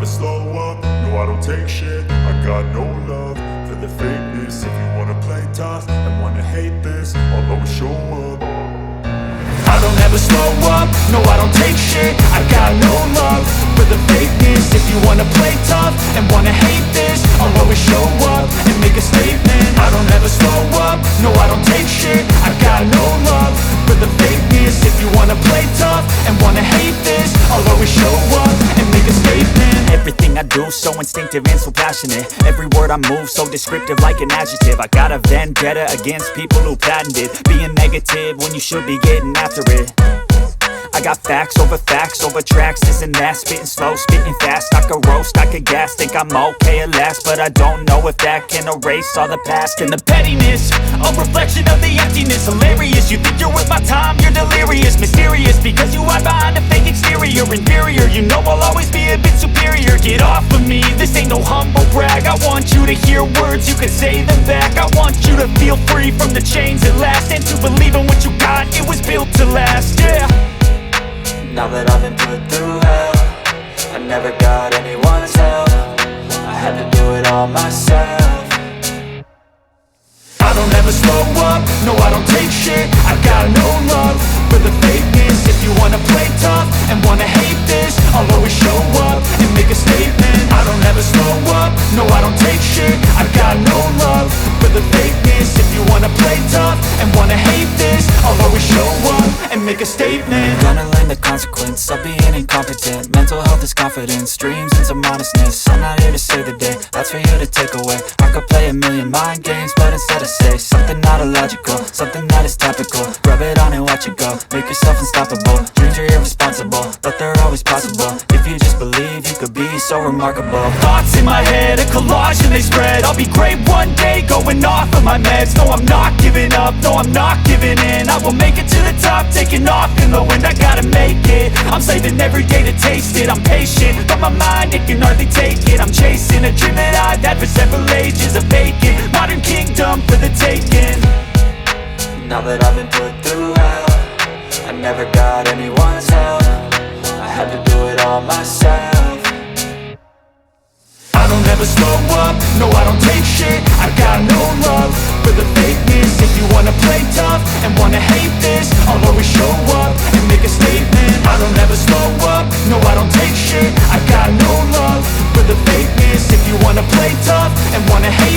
slow up, no I don't take shit. I got no love for the fakeness. If you wanna play tough and wanna hate this, I'll always show up. I don't ever slow up, no I don't take shit. I got no love for the fakeness. If you wanna play tough and wanna hate this, I'll always show up and make a statement. I don't ever slow up, no I don't take shit. I got no love for the fakeness. If you wanna play tough and wanna hate this, I'll always show up and make a statement. Everything I do so instinctive and so passionate. Every word I move so descriptive like an adjective. I got a vendetta against people who patented being negative when you should be getting after it. I got facts over tracks, this and that. Spitting slow, spitting fast, I could roast, I could gas. Think I'm okay at last, but I don't know if that can erase all the past. And the pettiness, a reflection of the emptiness. Hilarious, you think you're worth my time, you're delirious. Mysterious, because you hide behind a fake exterior. Inferior, you know I'll always be a bit superior. Get off of me, this ain't no humble brag. I want you to hear words, you can say them back. I want you to feel free from the chains at last, and to believe in what you got, it was built to last, yeah. Now that I've been put through hell, I never got anyone's help. I had to do it all myself. I don't ever slow up, no I don't take shit. I got no love for the fakeness. If you wanna play tough and wanna hate this, I'll always show up and make a statement. I don't ever slow up, no I don't take shit. I got no love for the fakeness. If you wanna play tough and wanna hate this, I'll always show up and make a statement. Gonna learn the consequence of being incompetent. Mental health is confidence, dreams and some honestness. I'm not here to save the day, that's for you to take away. I could play a million mind games, but instead I say something not illogical, something that is topical. Rub it on and watch it go, make yourself unstoppable. Dreams are irresponsible, but they're always possible. If you just believe, you could be so remarkable. Thoughts in my head, a collage and they spread. I'll be great one day, going off of my meds. No, I'm not giving up, no, I'm not giving in. I will make it to the top, taking off in the wind. I gotta make it, I'm saving every day to taste it. I'm patient, but my mind, it can hardly take it. I'm chasing a dream that I've had for several ages. A vacant, modern kingdom for the taking. Now that I've been put through hell, I never got anyone's help. I had to do it all myself. I don't ever slow up, no I don't take shit. I got no love for the fakeness. If you wanna play tough and wanna hate this, I'll always show up and make a statement. I don't ever slow up, no I don't take shit. I got no love for the fakeness. If you wanna play tough and wanna hate